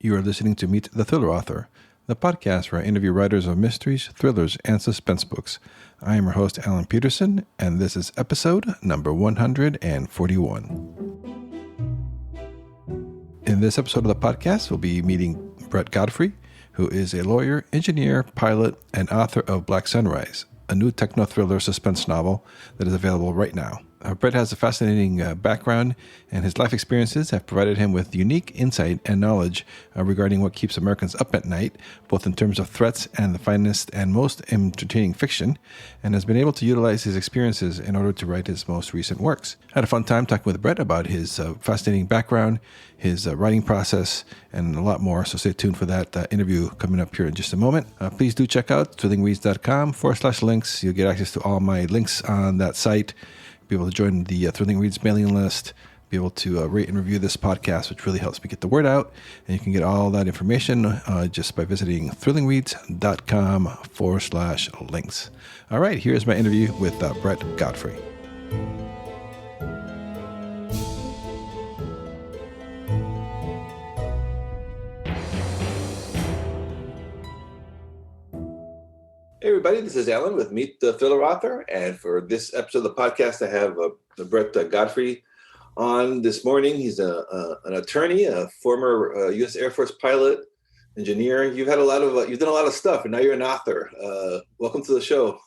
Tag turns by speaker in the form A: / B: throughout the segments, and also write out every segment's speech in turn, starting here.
A: You are listening to Meet the Thriller Author, the podcast where I interview writers of mysteries, thrillers, and suspense books. I am your host, Alan Peterson, and this is episode number 141. In this episode of the podcast, we'll be meeting Brett Godfrey, who is a lawyer, engineer, pilot, and author of Black Sunrise, a new techno thriller suspense novel that is available right now. Brett has a fascinating background, and his life experiences have provided him with unique insight and knowledge regarding what keeps Americans up at night, both in terms of threats and the finest and most entertaining fiction, and has been able to utilize his experiences in order to write his most recent works. I had a fun time talking with Brett about his fascinating background, his writing process, and a lot more, so stay tuned for that interview coming up here in just a moment. Please do check out thrillingreads.com/links. You'll get access to all my links on that site, be able to join the Thrilling Reads mailing list, be able to rate and review this podcast, which really helps me get the word out. And you can get all that information just by visiting thrillingreads.com/links. All right, here's my interview with Brett Godfrey. Hey everybody, this is Alan with Meet the Thriller Author, and for this episode of the podcast, I have Brett Godfrey on this morning. He's an attorney, a former U.S. Air Force pilot, engineer. You've done a lot of stuff, and now you're an author. Welcome to the show.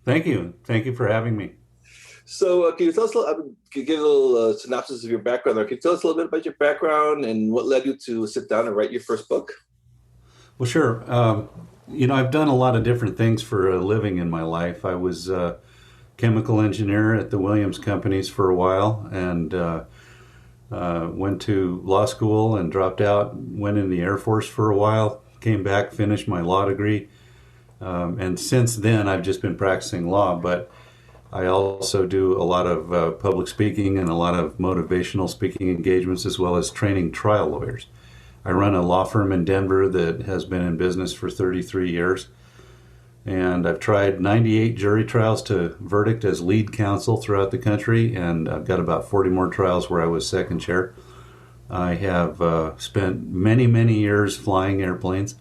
B: Thank you for having me.
A: So, can you tell us give a little synopsis of your background, or can you tell us a little bit about your background and what led you to sit down and write your first book?
B: Well, sure. I've done a lot of different things for a living in my life. I was a chemical engineer at the Williams companies for a while, and went to law school and dropped out, went in the Air Force for a while, came back, finished my law degree. And since then, I've just been practicing law, but I also do a lot of public speaking and a lot of motivational speaking engagements, as well as training trial lawyers. I run a law firm in Denver that has been in business for 33 years, and I've tried 98 jury trials to verdict as lead counsel throughout the country, and I've got about 40 more trials where I was second chair. I have spent many, many years flying airplanes.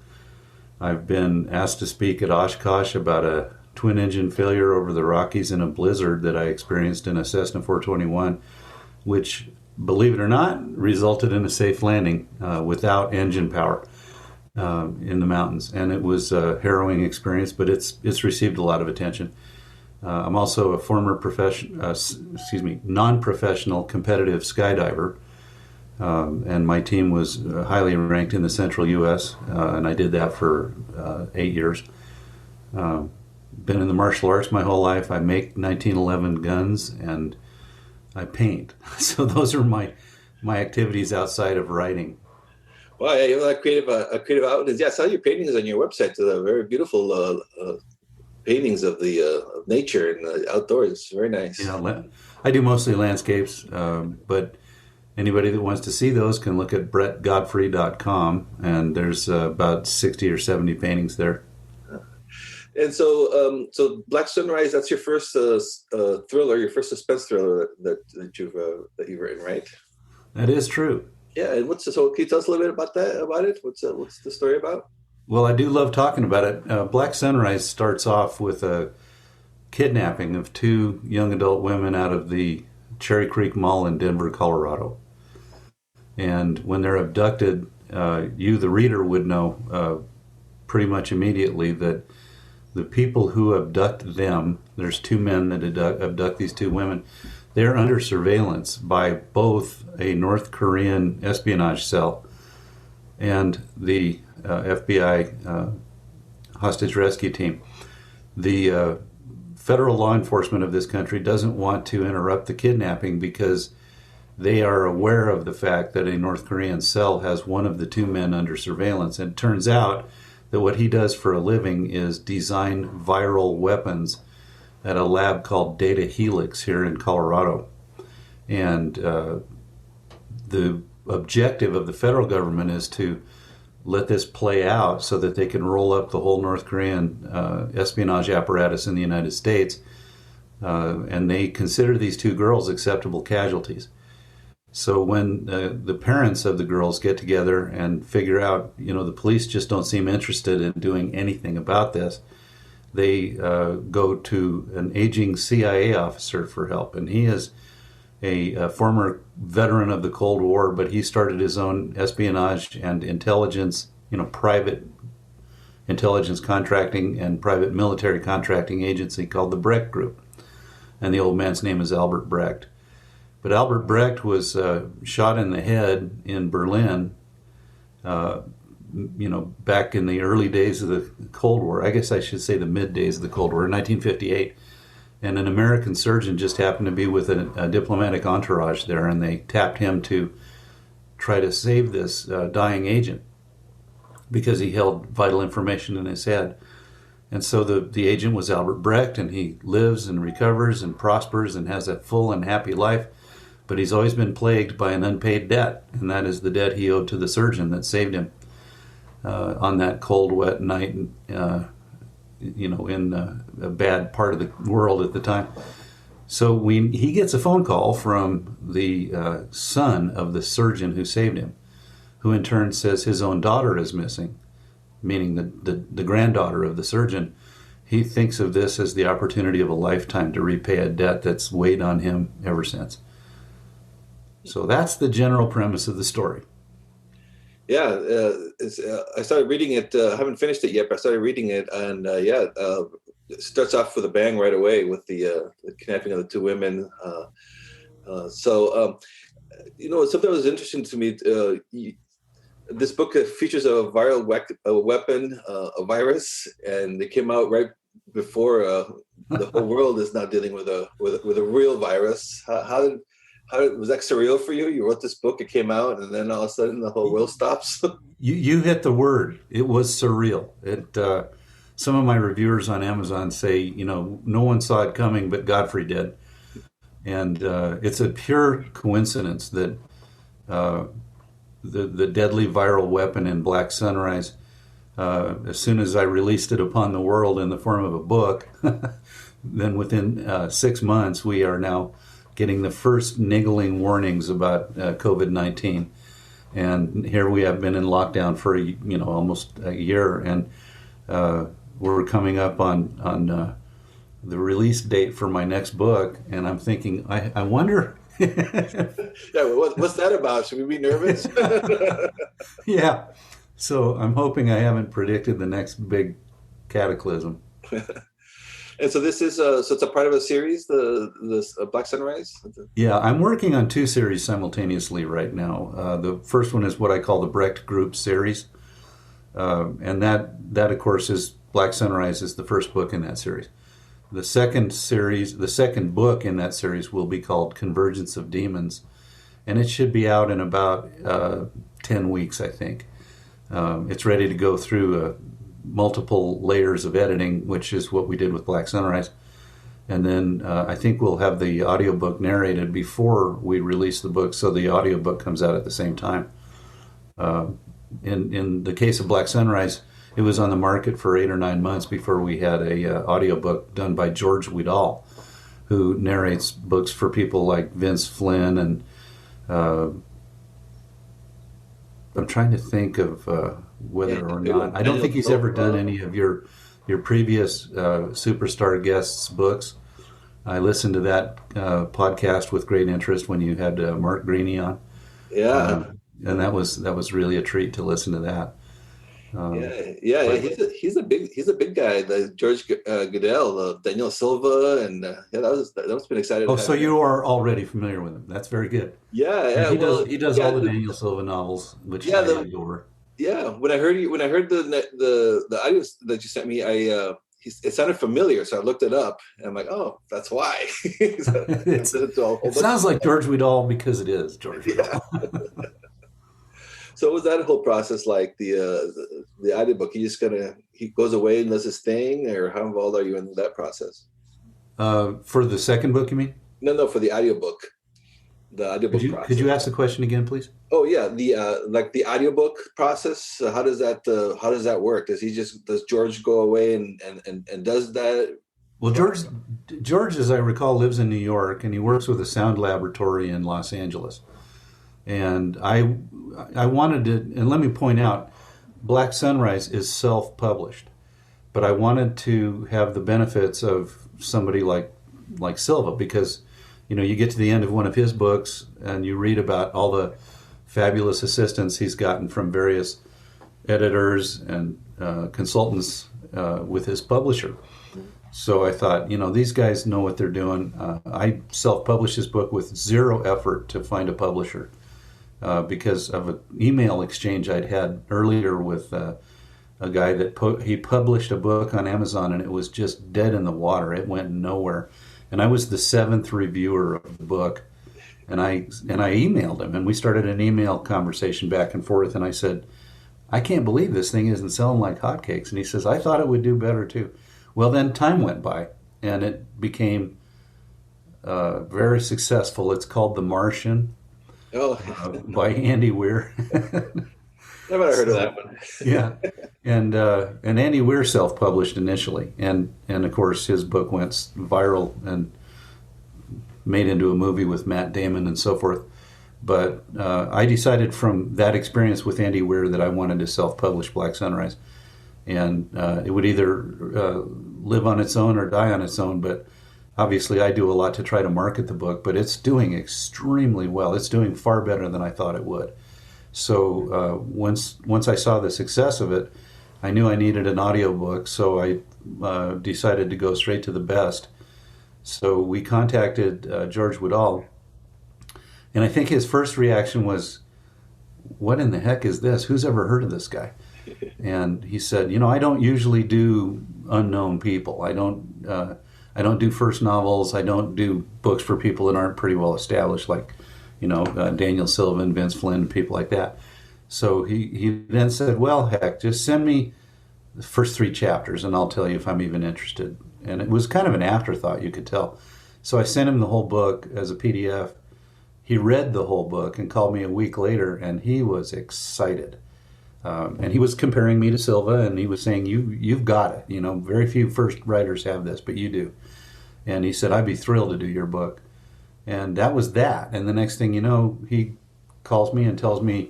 B: I've been asked to speak at Oshkosh about a twin-engine failure over the Rockies in a blizzard that I experienced in a Cessna 421, which, believe it or not, resulted in a safe landing without engine power in the mountains, and it was a harrowing experience. But it's received a lot of attention. I'm also a former non-professional competitive skydiver, and my team was highly ranked in the Central U.S. And I did that for 8 years. Been in the martial arts my whole life. I make 1911 guns and I paint. So those are my activities outside of writing.
A: Well, yeah, you have a creative outlet. Yeah, I saw your paintings on your website. They're very beautiful paintings of the of nature and the outdoors. It's very nice.
B: Yeah, I do mostly landscapes, but anybody that wants to see those can look at brettgodfrey.com, and there's about 60 or 70 paintings there.
A: And so Black Sunrise, that's your first thriller, your first suspense thriller that you've written, right?
B: That is true.
A: Yeah, and so can you tell us a little bit about it? What's the story about?
B: Well, I do love talking about it. Black Sunrise starts off with a kidnapping of two young adult women out of the Cherry Creek Mall in Denver, Colorado. And when they're abducted, you, the reader, would know pretty much immediately that the people who abduct them, there's two men that abduct these two women, they're under surveillance by both a North Korean espionage cell and the FBI hostage rescue team. The federal law enforcement of this country doesn't want to interrupt the kidnapping because they are aware of the fact that a North Korean cell has one of the two men under surveillance. And it turns out that what he does for a living is design viral weapons at a lab called Data Helix here in Colorado. And the objective of the federal government is to let this play out so that they can roll up the whole North Korean espionage apparatus in the United States. And they consider these two girls acceptable casualties. So when the parents of the girls get together and figure out, the police just don't seem interested in doing anything about this, they go to an aging CIA officer for help. And he is a former veteran of the Cold War, but he started his own espionage and intelligence, private intelligence contracting and private military contracting agency called the Brecht Group. And the old man's name is Albert Brecht. But Albert Brecht was shot in the head in Berlin, back in the early days of the Cold War. I guess I should say the mid days of the Cold War, in 1958. And an American surgeon just happened to be with a diplomatic entourage there, and they tapped him to try to save this dying agent because he held vital information in his head. And so the agent was Albert Brecht, and he lives and recovers and prospers and has a full and happy life. But he's always been plagued by an unpaid debt, and that is the debt he owed to the surgeon that saved him on that cold, wet night, in a bad part of the world at the time. So he gets a phone call from the son of the surgeon who saved him, who in turn says his own daughter is missing, meaning the granddaughter of the surgeon. He thinks of this as the opportunity of a lifetime to repay a debt that's weighed on him ever since. So that's the general premise of the story.
C: Yeah, I started reading it. I haven't finished it yet, but I started reading it, and it starts off with a bang right away with the kidnapping of the two women. Something that was interesting to me. This book features a viral weapon, a virus, and it came out right before the whole world is now dealing with a real virus. How was that surreal for you? You wrote this book, it came out, and then all of a sudden the whole world stops.
B: You hit the word. It was surreal. Some of my reviewers on Amazon say, no one saw it coming, but Godfrey did. And it's a pure coincidence that the deadly viral weapon in Black Sunrise, as soon as I released it upon the world in the form of a book, then within 6 months we are now getting the first niggling warnings about COVID-19. And here we have been in lockdown for almost a year, and we're coming up on the release date for my next book, and I'm thinking, I wonder.
C: Yeah, what's that about? Should we be nervous?
B: Yeah. So I'm hoping I haven't predicted the next big cataclysm.
C: And so this is so it's a part of a series, this Black Sunrise.
B: Yeah, I'm working on two series simultaneously right now. The first one is what I call the Brecht Group series, and that of course is Black Sunrise is the first book in that series. The second book in that series will be called Convergence of Demons, and it should be out in about 10 weeks, I think. It's ready to go through multiple layers of editing, which is what we did with Black Sunrise. And then I think we'll have the audiobook narrated before we release the book, so the audiobook comes out at the same time. In the case of Black Sunrise, it was on the market for 8 or 9 months before we had a audiobook done by George Weedall, who narrates books for people like Vince Flynn, and I'm trying to think of whether or not. I don't think he's ever done any of your previous superstar guests' books. I listened to that podcast with great interest when you had Mark Greaney on.
C: Yeah,
B: and that was really a treat to listen to that.
C: He's a big guy. The George Goodell, Daniel Silva, and that was been exciting.
B: Oh, so you are already familiar with him? That's very good.
C: Yeah.
B: He does all the Daniel Silva novels, which I read over.
C: Yeah, when I heard the audio that you sent me, it sounded familiar, so I looked it up, and I'm like, oh, that's why.
B: It sounds like George Weedall because it is George Weedall.
C: Yeah. So what was that whole process like? The audiobook, he goes away and does his thing, or how involved are you in that process?
B: For the second book, you mean?
C: No, for the audiobook. The audiobook process.
B: Could you ask the question again, please?
C: Oh yeah, the audiobook process. How does that work? Does George go away and does that?
B: Well, George, as I recall, lives in New York, and he works with a sound laboratory in Los Angeles. And I wanted to, and let me point out, Black Sunrise is self-published, but I wanted to have the benefits of somebody like Silva, because you get to the end of one of his books and you read about all the fabulous assistance he's gotten from various editors and consultants with his publisher. So I thought, these guys know what they're doing. I self-published his book with zero effort to find a publisher because of an email exchange I'd had earlier with a guy that he published a book on Amazon, and it was just dead in the water. It went nowhere. And I was the 7th reviewer of the book. And I emailed him, and we started an email conversation back and forth, and I said, I can't believe this thing isn't selling like hotcakes. And he says, I thought it would do better too. Well, then time went by, and it became very successful. It's called The Martian by Andy Weir.
C: Never heard of that one.
B: Yeah, and Andy Weir self-published initially, and of course his book went viral and made into a movie with Matt Damon and so forth. But I decided from that experience with Andy Weir that I wanted to self-publish Black Sunrise. And it would either live on its own or die on its own. But obviously I do a lot to try to market the book, but it's doing extremely well. It's doing far better than I thought it would. So once I saw the success of it, I knew I needed an audiobook, so I decided to go straight to the best. So we contacted George Woodall, and I think his first reaction was, what in the heck is this? Who's ever heard of this guy? And he said, I don't usually do unknown people. I don't do first novels. I don't do books for people that aren't pretty well established, like, Daniel Silva and Vince Flynn, people like that. So he then said, well, heck, just send me the first 3 chapters and I'll tell you if I'm even interested. And it was kind of an afterthought, you could tell. So I sent him the whole book as a PDF. He read the whole book and called me a week later, and he was excited. And he was comparing me to Silva, and he was saying, you've got it. Very few first writers have this, but you do. And he said, I'd be thrilled to do your book. And that was that. And the next thing you know, he calls me and tells me,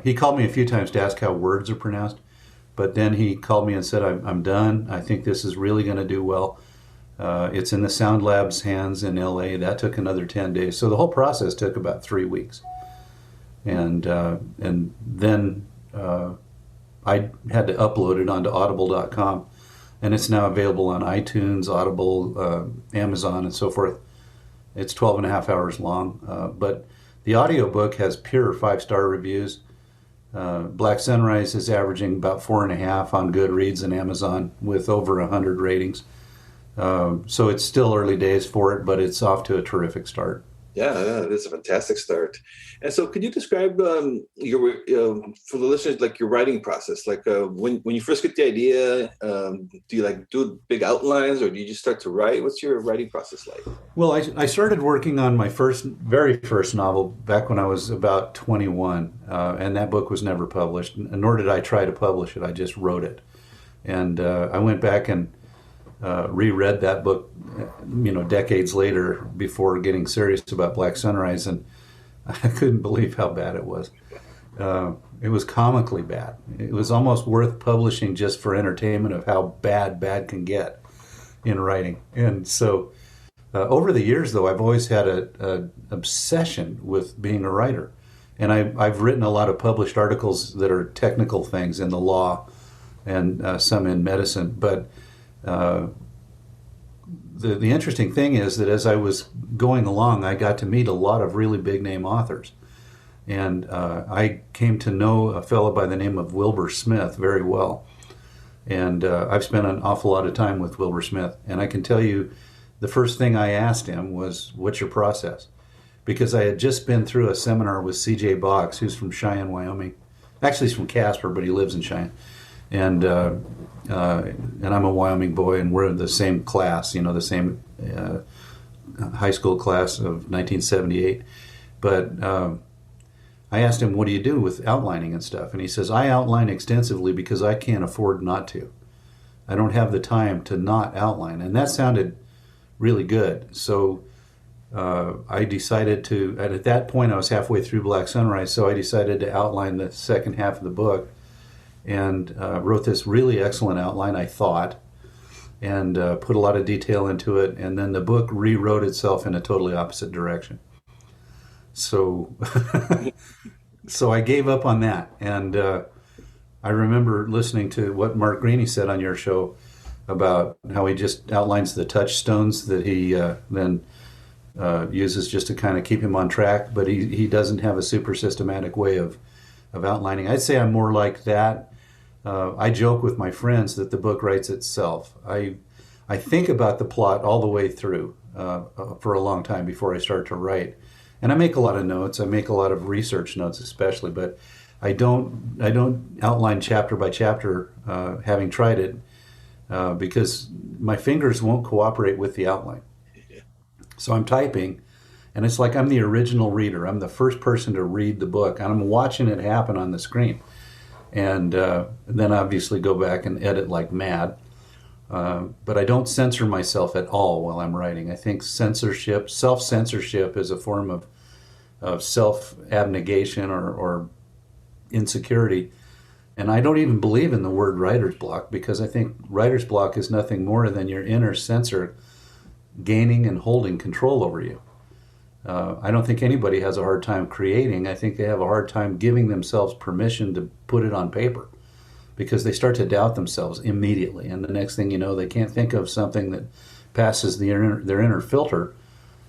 B: he called me a few times to ask how words are pronounced. But then he called me and said, I'm done. I think this is really going to do well. It's in the Sound Lab's hands in LA. That took another 10 days. So the whole process took about 3 weeks. And then I had to upload it onto audible.com, and it's now available on iTunes, Audible, Amazon, and so forth. It's 12 and a half hours long, but the audiobook has pure 5-star reviews. Black Sunrise is averaging about 4.5 on Goodreads and Amazon with over 100 ratings. So it's still early days for it, but it's off to a terrific start.
C: Yeah, it's a fantastic start. And so, could you describe your for the listeners, like your writing process? Like when you first get the idea, do you do big outlines, or do you just start to write? What's your writing process like?
B: Well, I started working on my very first novel back when I was about 21, and that book was never published, nor did I try to publish it. I just wrote it, and I went back and reread that book, decades later before getting serious about Black Sunrise, and I couldn't believe how bad it was. It was comically bad. It was almost worth publishing just for entertainment of how bad can get in writing. And so over the years, though, I've always had an obsession with being a writer. And I've written a lot of published articles that are technical things in the law and some in medicine. But the interesting thing is that as I was going along, I got to meet a lot of really big name authors. And I came to know a fellow by the name of Wilbur Smith very well. And I've spent an awful lot of time with Wilbur Smith. And I can tell you, the first thing I asked him was, what's your process? Because I had just been through a seminar with C.J. Box, who's from Cheyenne, Wyoming. Actually, he's from Casper, but he lives in Cheyenne. And I'm a Wyoming boy, and we're in the same class, the same high school class of 1978. But I asked him, what do you do with outlining and stuff? And he says, I outline extensively because I can't afford not to. I don't have the time to not outline. And that sounded really good. So I decided to, at that point I was halfway through Black Sunrise, so I decided to outline the second half of the book, and wrote this really excellent outline, I thought, and put a lot of detail into it, and then the book rewrote itself in a totally opposite direction. So, so I gave up on that, and I remember listening to what Mark Greaney said on your show about how he just outlines the touchstones that he then uses just to kind of keep him on track, but he doesn't have a super systematic way of outlining. I'd say I'm more like that. I joke with my friends that the book writes itself. I think about the plot all the way through for a long time before I start to write, and I make a lot of notes. I make a lot of research notes, especially, but I don't outline chapter by chapter, having tried it, because my fingers won't cooperate with the outline. So I'm typing, and it's like I'm the original reader. I'm the first person to read the book, and I'm watching it happen on the screen. And then obviously go back and edit like mad. But I don't censor myself at all while I'm writing. I think self-censorship is a form of self-abnegation or insecurity. And I don't even believe in the word writer's block, because I think writer's block is nothing more than your inner censor gaining and holding control over you. I don't think anybody has a hard time creating. I think they have a hard time giving themselves permission to put it on paper, because they start to doubt themselves immediately. And the next thing you know, they can't think of something that passes their inner filter,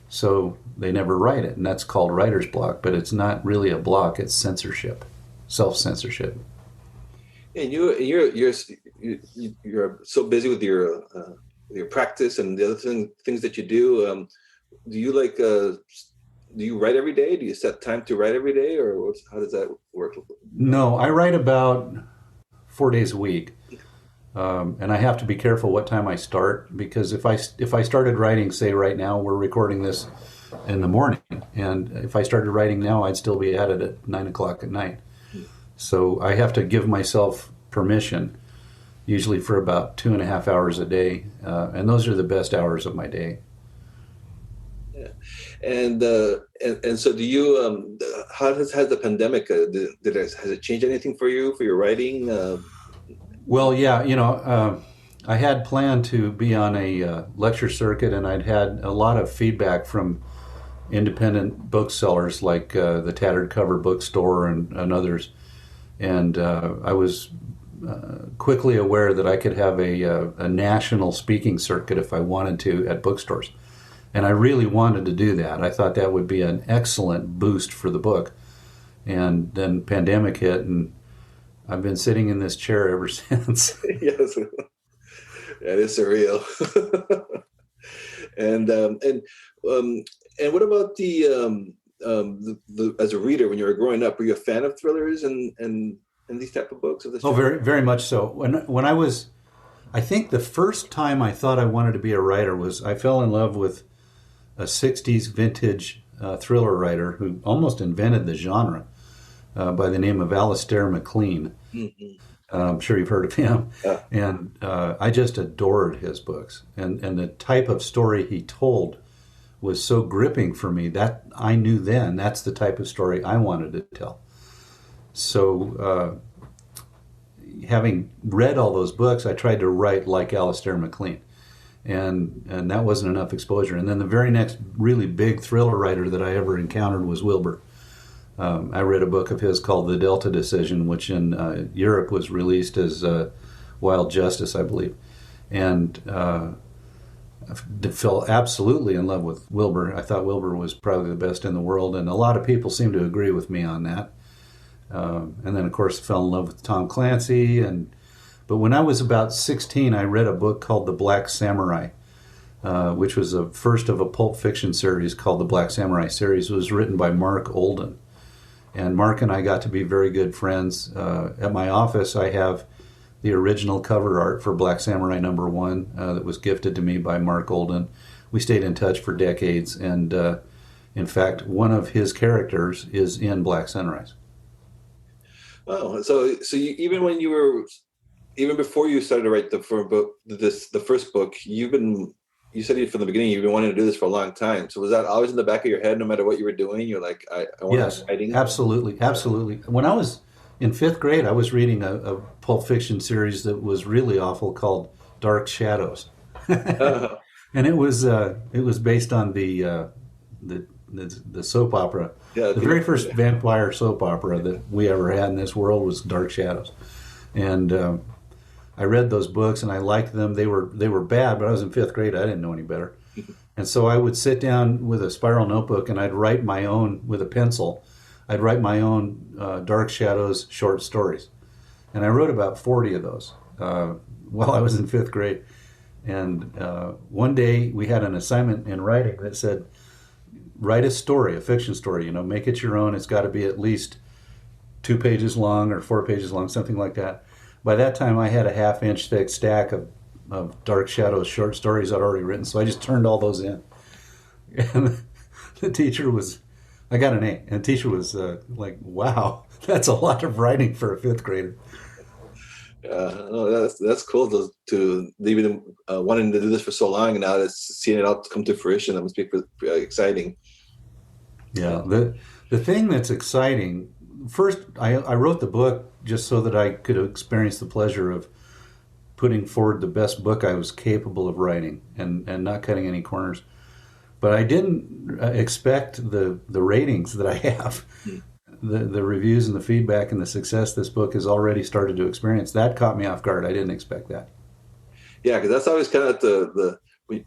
B: so they never write it. And that's called writer's block, but it's not really a block, it's censorship, self-censorship.
C: And you're so busy with your practice and the other things that you do. Do you do you write every day? Do you set time to write every day, or how does that work?
B: No, I write about 4 days a week, and I have to be careful what time I start, because if I started writing, say right now, we're recording this in the morning, and if I started writing now, I'd still be at it at 9 o'clock at night. So I have to give myself permission, usually for about 2.5 hours a day, and those are the best hours of my day.
C: Yeah, and so do you? How has the pandemic? Has it changed anything for you for your writing?
B: Well, yeah, I had planned to be on a lecture circuit, and I'd had a lot of feedback from independent booksellers like the Tattered Cover Bookstore and others, and I was quickly aware that I could have a national speaking circuit if I wanted to at bookstores. And I really wanted to do that. I thought that would be an excellent boost for the book. And then pandemic hit, and I've been sitting in this chair ever since.
C: Yes, that is surreal. And what about the as a reader, when you were growing up, were you a fan of thrillers and these type of books of this?
B: Oh, very, very much so. When I think the first time I thought I wanted to be a writer was I fell in love with a 60s vintage thriller writer who almost invented the genre, by the name of Alistair MacLean. Mm-hmm. I'm sure you've heard of him. Yeah. And I just adored his books. And the type of story he told was so gripping for me that I knew then that's the type of story I wanted to tell. So having read all those books, I tried to write like Alistair MacLean. And that wasn't enough exposure. And then the very next really big thriller writer that I ever encountered was Wilbur. I read a book of his called The Delta Decision, which in Europe was released as Wild Justice, I believe. And I fell absolutely in love with Wilbur. I thought Wilbur was probably the best in the world, and a lot of people seem to agree with me on that. And then, of course, fell in love with Tom Clancy. But when I was about 16, I read a book called The Black Samurai, which was the first of a pulp fiction series called The Black Samurai series. It was written by Mark Olden. And Mark and I got to be very good friends. At my office, I have the original cover art for Black Samurai #1 that was gifted to me by Mark Olden. We stayed in touch for decades, and in fact, one of his characters is in Black Sunrise.
C: Oh, so you, even before you started to write the first book, you've been you said from the beginning you've been wanting to do this for a long time. So was that always in the back of your head, no matter what you were doing? You're like, I want to
B: Yes,
C: be writing.
B: absolutely, absolutely. When I was in fifth grade, I was reading a Pulp Fiction series that was really awful called Dark Shadows,
C: Uh,
B: and it was based on the soap opera.
C: yeah, I
B: The
C: think
B: very first vampire soap opera that we ever had in this world was Dark Shadows, and I read those books and I liked them. They were bad, but I was in fifth grade. I didn't know any better, and so I would sit down with a spiral notebook and I'd write my own with a pencil. I'd write my own Dark Shadows short stories, and I wrote about 40 of those while I was in fifth grade. And one day we had an assignment in writing that said, write a story, a fiction story, make it your own. It's got to be at least 2 pages long or 4 pages long, something like that. By that time, I had a half-inch thick stack of Dark Shadows short stories I'd already written, so I just turned all those in. And the teacher I got an A, and the teacher was like, wow, that's a lot of writing for a fifth grader.
C: no, that's cool to even wanting to do this for so long, and now it's seeing it all come to fruition. That must be pretty exciting.
B: Yeah, the thing that's exciting, first, I wrote the book just so that I could experience the pleasure of putting forward the best book I was capable of writing and not cutting any corners. But I didn't expect the ratings that I have, the reviews and the feedback and the success this book has already started to experience. That caught me off guard. I didn't expect that.
C: Yeah, because that's always kind of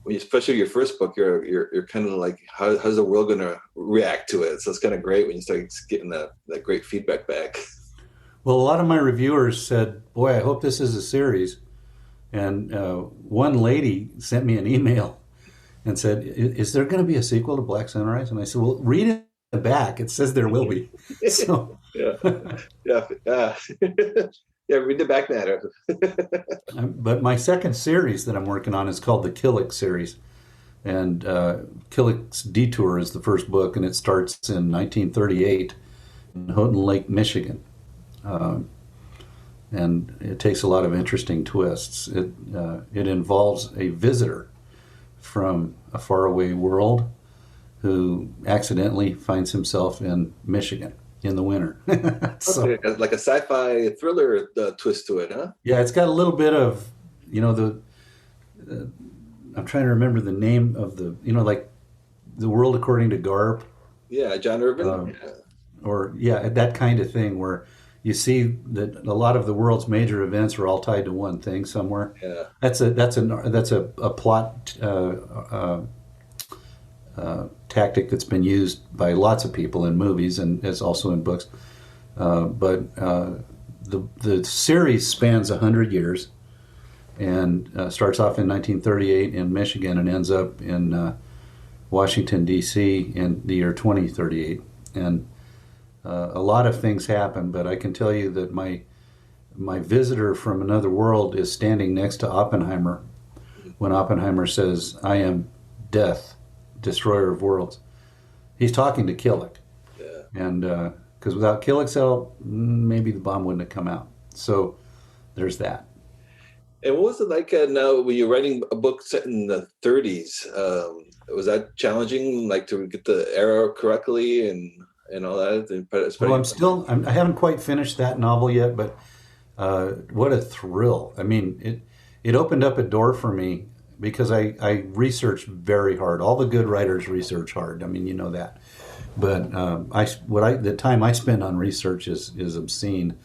C: especially your first book, you're kind of like, how's the world going to react to it? So it's kind of great when you start getting that great feedback back.
B: Well, a lot of my reviewers said, boy, I hope this is a series. And one lady sent me an email and said, is there going to be a sequel to Black Sunrise? And I said, well, read it in the back. It says there will be. So,
C: yeah. Yeah, read the back matter.
B: but my second series that I'm working on is called the Killick series. And Killick's Detour is the first book, and it starts in 1938 in Houghton Lake, Michigan. And it takes a lot of interesting twists. It involves a visitor from a faraway world who accidentally finds himself in Michigan in the winter. So,
C: okay, like a sci-fi thriller twist to it, huh?
B: yeah, it's got a little bit of, I'm trying to remember the name of like The World According to Garp.
C: Yeah, John Irvin.
B: Or that kind of thing where you see that a lot of the world's major events are all tied to one thing somewhere.
C: Yeah.
B: That's a plot tactic that's been used by lots of people in movies and is also in books. But the series spans 100 years and starts off in 1938 in Michigan and ends up in Washington, D.C. in the year 2038. And a lot of things happen, but I can tell you that my visitor from another world is standing next to Oppenheimer when Oppenheimer says, "I am death, destroyer of worlds." He's talking to Killick.
C: Yeah.
B: And because without Killick's help, maybe the bomb wouldn't have come out. So there's that.
C: And what was it like now when you're writing a book set in the 30s? Was that challenging, like to get the era correctly and all that?
B: Well, I haven't quite finished that novel yet, but what a thrill. I mean, it opened up a door for me because I researched very hard. All the good writers research hard. I mean, you know that. But the time I spend on research is obscene.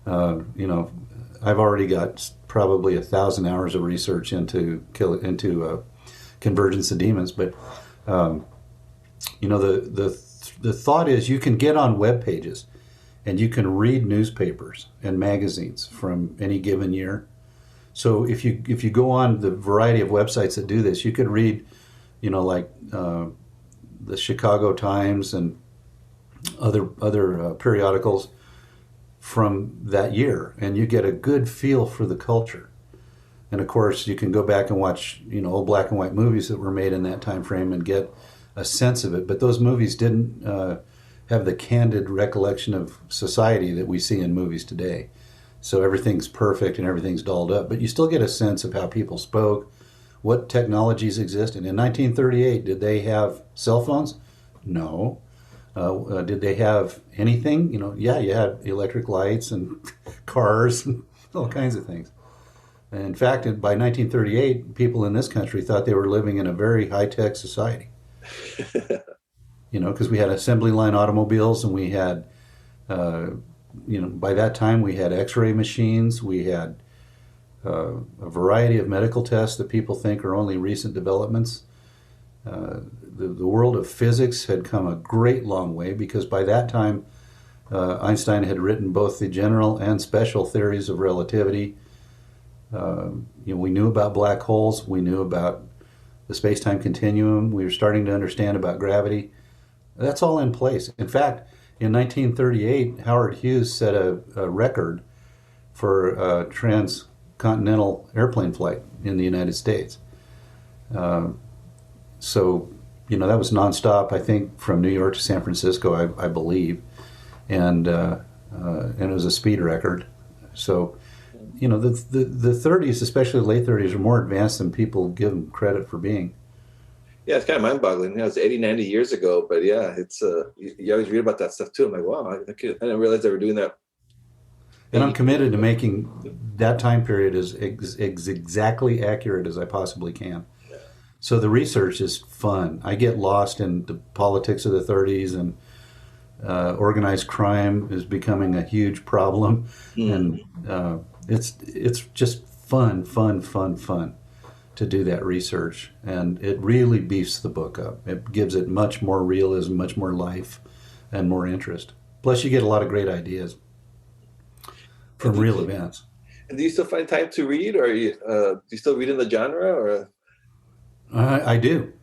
B: I've already got probably 1,000 hours of research into Convergence of Demons. But the thought is you can get on web pages and you can read newspapers and magazines from any given year. So if you go on the variety of websites that do this, you could read, the Chicago Times and other periodicals from that year, and you get a good feel for the culture. And of course, you can go back and watch, old black and white movies that were made in that time frame and get a sense of it. But those movies didn't have the candid recollection of society that we see in movies today. So everything's perfect and everything's dolled up, but you still get a sense of how people spoke, what technologies existed. In 1938, did they have cell phones? No. Did they have anything? Yeah, you had electric lights and cars and all kinds of things. In fact, by 1938, people in this country thought they were living in a very high-tech society. Because we had assembly line automobiles, and we had, by that time we had X-ray machines. We had a variety of medical tests that people think are only recent developments. The world of physics had come a great long way, because by that time Einstein had written both the general and special theories of relativity. We knew about black holes. We knew about the space-time continuum. We were starting to understand about gravity. That's all in place. In fact, in 1938, Howard Hughes set a record for transcontinental airplane flight in the United States. So, that was nonstop, I think, from New York to San Francisco, I believe. And it was a speed record. So, the 30s, especially the late 30s, are more advanced than people give them credit for being.
C: Yeah, it's kind of mind-boggling. It was 80, 90 years ago, but yeah, it's you always read about that stuff too. I'm like, wow, I didn't realize they were doing that.
B: And I'm committed to making that time period as exactly accurate as I possibly can.
C: Yeah.
B: So the research is fun. I get lost in the politics of the 30s, and organized crime is becoming a huge problem, and it's just fun to do that research, and it really beefs the book up. It gives it much more realism, much more life, and more interest. Plus, you get a lot of great ideas from real events.
C: And do you still find time to read, or do you still read in the genre? Or
B: I do.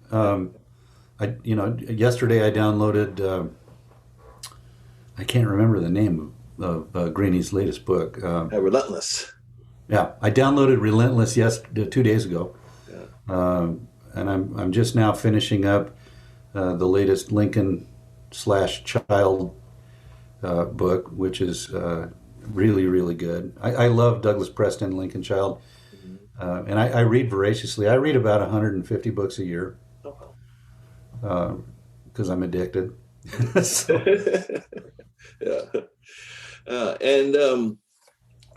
B: Yesterday I downloaded. I can't remember the name of Greeny's latest book.
C: Relentless.
B: Yeah, I downloaded Relentless 2 days ago. And I'm just now finishing up the latest Lincoln/Child book, which is really, really good. I love Douglas Preston, Lincoln Child, and I read voraciously. I read about 150 books a year because I'm addicted.
C: Yeah.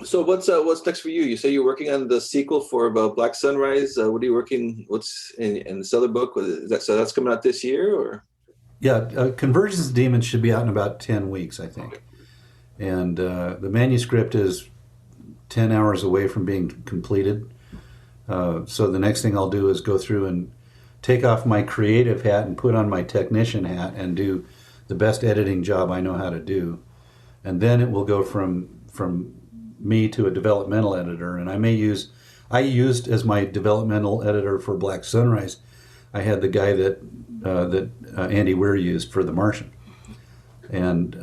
C: So what's next for you? You say you're working on the sequel for Black Sunrise. What are you working? What's in this other book? So that's coming out this year, or?
B: Yeah, Convergence of Demons should be out in about 10 weeks, I think. And the manuscript is 10 hours away from being completed. So the next thing I'll do is go through and take off my creative hat and put on my technician hat and do the best editing job I know how to do. And then it will go from me to a developmental editor, and I used as my developmental editor for Black Sunrise, I had the guy that Andy Weir used for The Martian. And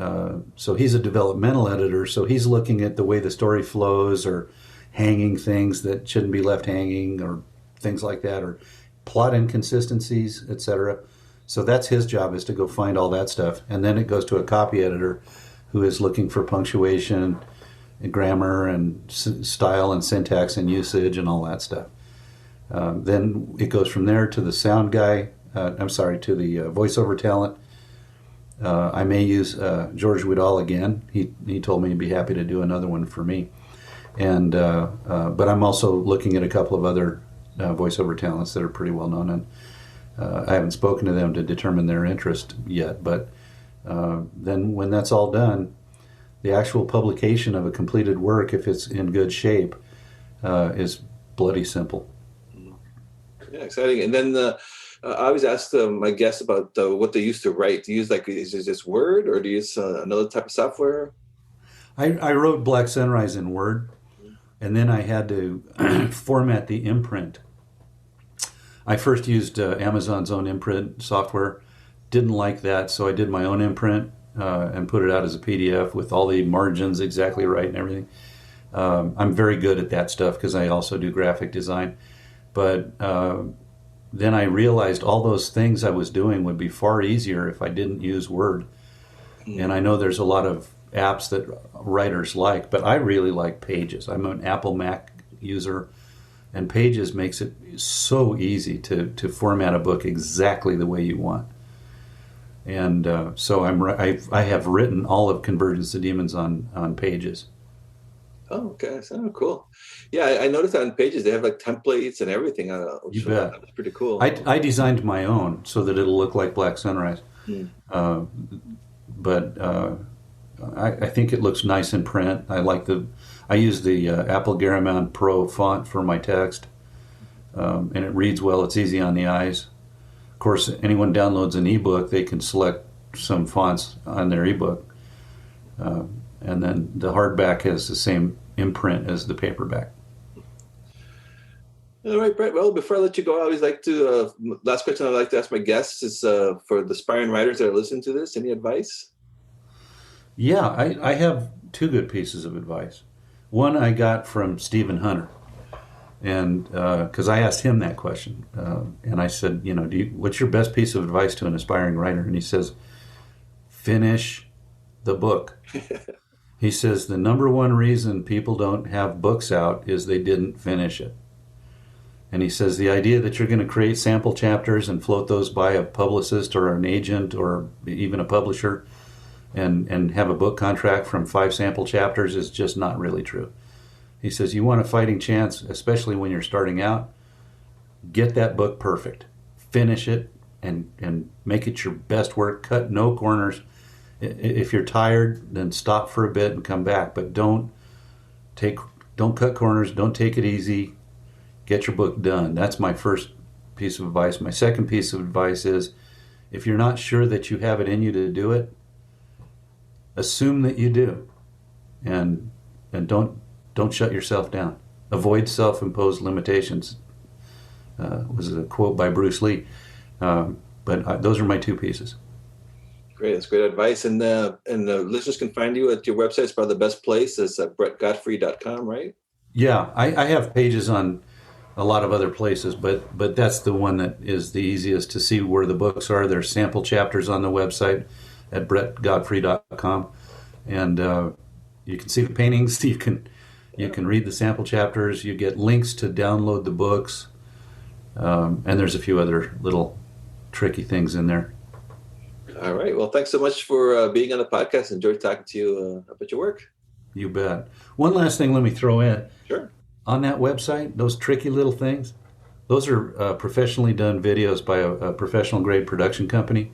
B: so he's a developmental editor, so he's looking at the way the story flows, or hanging things that shouldn't be left hanging, or things like that, or plot inconsistencies, etc. So that's his job, is to go find all that stuff. And then it goes to a copy editor who is looking for punctuation and grammar and style and syntax and usage and all that stuff. Then it goes from there to the sound guy, to the voiceover talent. I may use George Woodall again. He told me he'd be happy to do another one for me. And but I'm also looking at a couple of other voiceover talents that are pretty well known, and I haven't spoken to them to determine their interest yet. But then when that's all done, the actual publication of a completed work, if it's in good shape, is bloody simple.
C: Yeah, exciting. And then I always ask my guests about what they used to write. Do you use is it just Word, or do you use another type of software?
B: I wrote Black Sunrise in Word, and then I had to format the imprint. I first used Amazon's own imprint software. Didn't like that, so I did my own imprint and put it out as a PDF with all the margins exactly right and everything. I'm very good at that stuff because I also do graphic design. But then I realized all those things I was doing would be far easier if I didn't use Word. And I know there's a lot of apps that writers like, but I really like Pages. I'm an Apple Mac user. And Pages makes it so easy to format a book exactly the way you want. And so I have written all of Convergence of Demons on Pages.
C: Oh, okay. So cool. Yeah, I noticed that on Pages they have like templates and everything.
B: You bet.
C: That's pretty cool.
B: I designed my own so that it'll look like Black Sunrise.
C: Hmm.
B: But I think it looks nice in print. I use the Apple Garamond Pro font for my text, and it reads well. It's easy on the eyes. Of course, anyone downloads an ebook, they can select some fonts on their ebook, and then the hardback has the same imprint as the paperback.
C: All right, Brett. Well, before I let you go, I always like to, last question I like to ask my guests is for the aspiring writers that are listening to this, any advice?
B: Yeah, I have two good pieces of advice. One I got from Stephen Hunter, and because I asked him that question, and I said, what's your best piece of advice to an aspiring writer? And he says, finish the book. He says the number one reason people don't have books out is they didn't finish it. And he says the idea that you're going to create sample chapters and float those by a publicist or an agent or even a publisher and have a book contract from 5 sample chapters is just not really true. He says you want a fighting chance, especially when you're starting out, get that book perfect. Finish it and make it your best work. Cut no corners. If you're tired, then stop for a bit and come back. But don't cut corners. Don't take it easy. Get your book done. That's my first piece of advice. My second piece of advice is if you're not sure that you have it in you to do it, assume that you do. And don't shut yourself down. Avoid self-imposed limitations. Was a quote by Bruce Lee. But those are my two pieces.
C: Great, that's great advice. And the listeners can find you at your website. It's probably the best place. It's brettgodfrey.com, right?
B: Yeah, I have pages on a lot of other places, but that's the one that is the easiest to see where the books are. There's sample chapters on the website at brettgodfrey.com, and you can see the paintings. You can read the sample chapters. You get links to download the books, and there's a few other little tricky things in there.
C: All right. Well, thanks so much for being on the podcast. Enjoyed talking to you about your work.
B: You bet. One last thing let me throw in.
C: Sure.
B: On that website, those tricky little things, those are professionally done videos by a professional grade production company.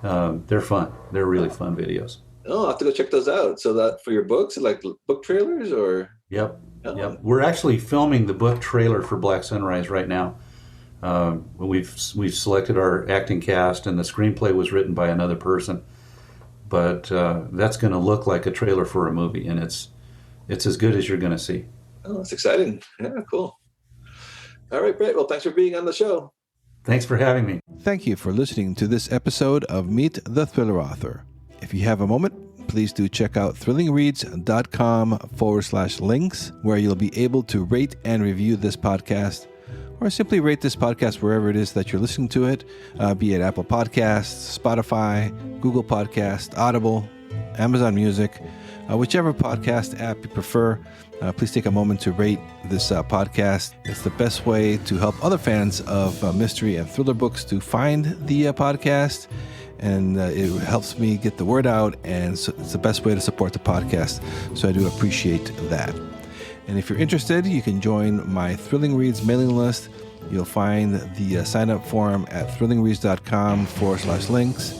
B: They're fun. They're really fun videos.
C: Oh, I'll have to go check those out. So that for your books, like book trailers or?
B: Yep. Oh. Yep. We're actually filming the book trailer for Black Sunrise right now. We've selected our acting cast, and the screenplay was written by another person. But that's going to look like a trailer for a movie, and it's as good as you're going to see.
C: Oh, that's exciting. Yeah, cool. All right, Brett. Well, thanks for being on the show.
B: Thanks for having me.
A: Thank you for listening to this episode of Meet the Thriller Author. If you have a moment, please do check out thrillingreads.com/links, where you'll be able to rate and review this podcast, or simply rate this podcast wherever it is that you're listening to it, be it Apple Podcasts, Spotify, Google Podcasts, Audible, Amazon Music, whichever podcast app you prefer. Please take a moment to rate this podcast. It's the best way to help other fans of mystery and thriller books to find the podcast, and it helps me get the word out, and so it's the best way to support the podcast, so I do appreciate that. And if you're interested, you can join my Thrilling Reads mailing list. You'll find the sign-up form at thrillingreads.com/links.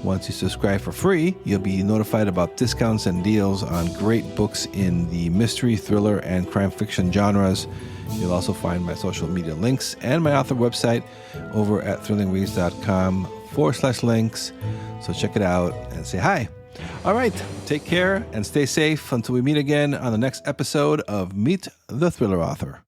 A: Once you subscribe for free, you'll be notified about discounts and deals on great books in the mystery, thriller, and crime fiction genres. You'll also find my social media links and my author website over at thrillingreads.com/links. So check it out and say hi. All right, take care and stay safe until we meet again on the next episode of Meet the Thriller Author.